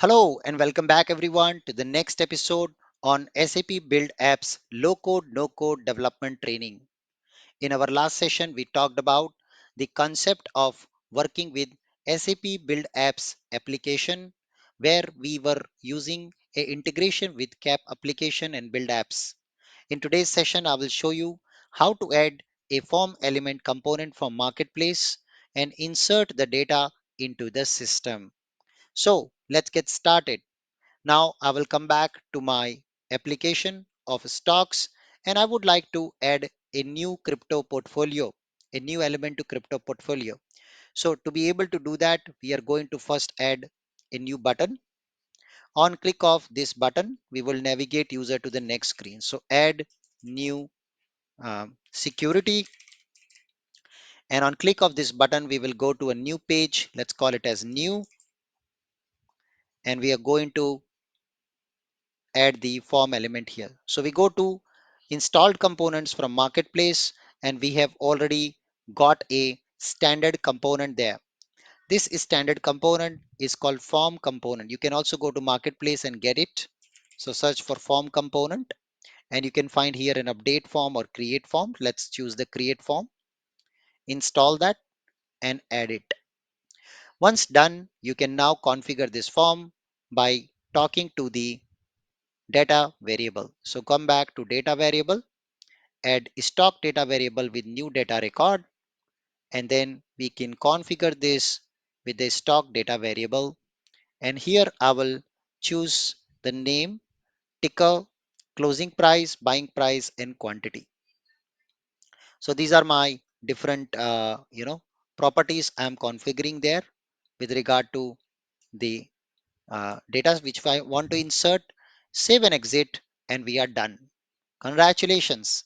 Hello and welcome back everyone to the next episode on SAP Build Apps low code no code development training. In our last session we talked about the concept of working with SAP Build Apps application where we were using a integration with CAP application and Build Apps. In today's session I will show you how to add a form element component from marketplace and insert the data into the system. So let's get started. Now I will come back to my application of stocks and I would like to add a new crypto portfolio, a new element to crypto portfolio. So to be able to do that, we are going to first add a new button. On click of this button, we will navigate user to the next screen. So add new security, and on click of this button, we will go to a new page. Let's call it as new, and we are going to add the form element here. So we go to installed components from marketplace and we have already got a standard component there. This standard component is called form component. You can also go to marketplace and get it. So search for form component and you can find here an update form or create form. Let's choose the create form, install that and add it. Once done, you can now configure this form by talking to the data variable. So come back to data variable, add stock data variable with new data record, and then we can configure this with the stock data variable. And here I will choose the name, ticker, closing price, buying price, and quantity. So these are my different properties I am configuring there with regard to the data which I want to insert. Save and exit, and we are done. Congratulations.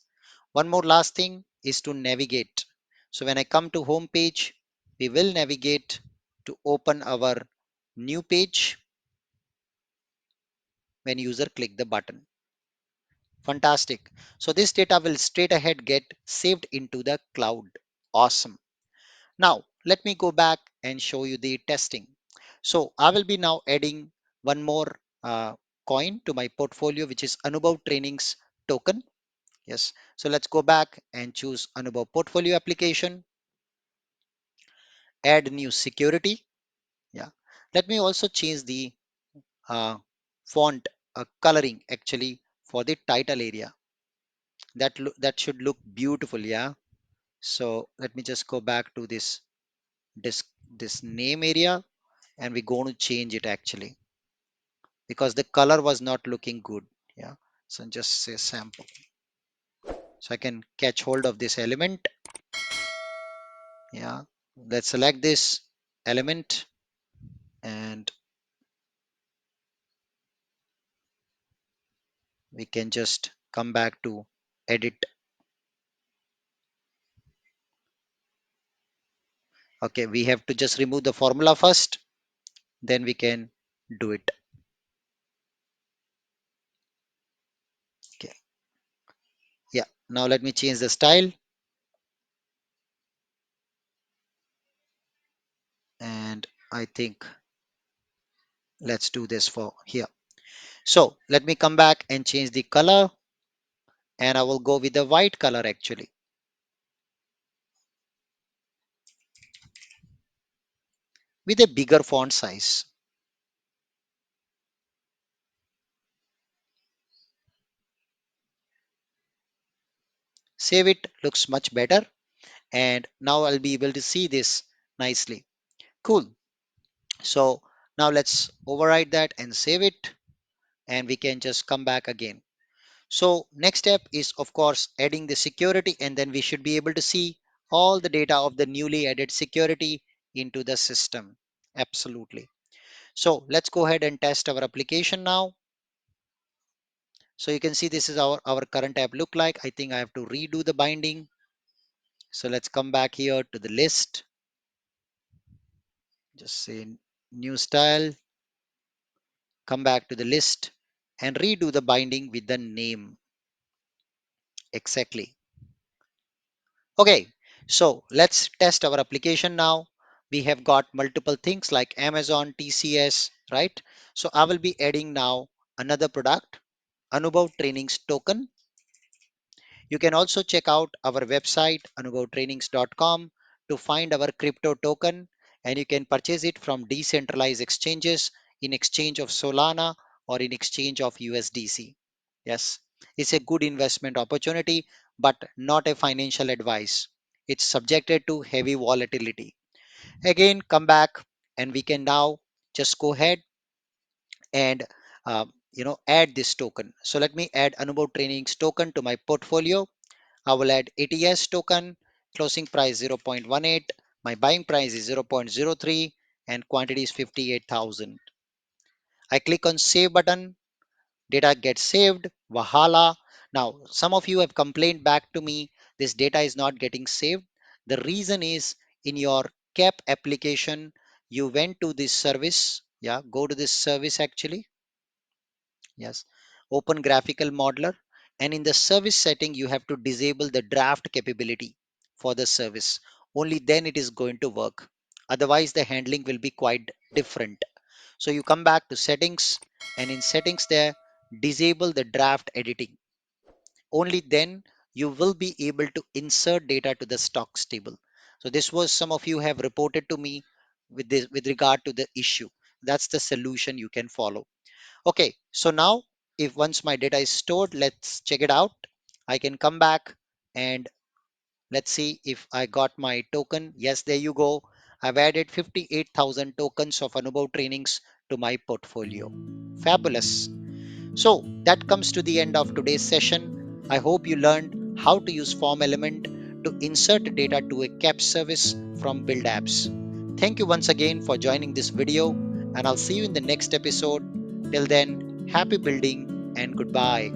One more last thing is to navigate. So when I come to home page, we will navigate to open our new page when user click the button. Fantastic. So this data will straight ahead get saved into the cloud. Awesome. Now let me go back and show you the testing. So I will be now adding one more coin to my portfolio, which is Anubhav Trainings token. Yes. So let's go back and choose Anubhav portfolio application, add new security. Yeah. Let me also change the uh, font coloring actually for the title area. That should look beautiful. Yeah. So let me just go back to this name area and we're going to change it actually because the color was not looking good. Yeah. So just say sample. So I can catch hold of this element. Yeah. Let's select this element and we can just come back to edit. Okay, we have to just remove the formula first, then we can do it. Okay, yeah. Now let me change the style and I think let's do this for here. So let me come back and change the color and I will go with the white color actually with a bigger font size. Save it, looks much better. And now I'll be able to see this nicely. Cool. So now let's override that and save it and we can just come back again. So next step is of course adding the security and then we should be able to see all the data of the newly added security into the system. Absolutely. So let's go ahead and test our application now. So you can see this is our current app look like. I think I have to redo the binding. So let's come back here to the list. Just say new style, come back to the list and redo the binding with the name. Exactly. Okay, so let's test our application now. We have got multiple things like Amazon, TCS, right? So I will be adding now another product, Anubhav Trainings Token. You can also check out our website anubhavtrainings.com to find our crypto token, and you can purchase it from decentralized exchanges in exchange of Solana or in exchange of USDC. Yes, it's a good investment opportunity, but not a financial advice. It's subjected to heavy volatility. Again, come back and we can now just go ahead and add this token. So let me add Anubhav Trainings token to my portfolio. I will add ATS token, closing price 0.18, my buying price is 0.03, and quantity is 58,000. I click on save button, data gets saved, Wahala. Now, some of you have complained back to me, this data is not getting saved. The reason is in your CAP application, you went to this service. Yeah, go to this service actually. Yes, open graphical modeler, and in the service setting you have to disable the draft capability for the service. Only then it is going to work. Otherwise the handling will be quite different. So you come back to settings, and in settings there, disable the draft editing. Only then you will be able to insert data to the stocks table. So this was, some of you have reported to me with this with regard to the issue. That's the solution you can follow. Okay, so now if once my data is stored, let's check it out. I can come back and let's see if I got my token. Yes, there you go. I've added 58,000 tokens of Anubhav trainings to my portfolio. Fabulous. So that comes to the end of today's session. I hope you learned how to use form element to insert data to a CAP service from Build Apps. Thank you once again for joining this video, and I'll see you in the next episode. Till then, happy building and goodbye.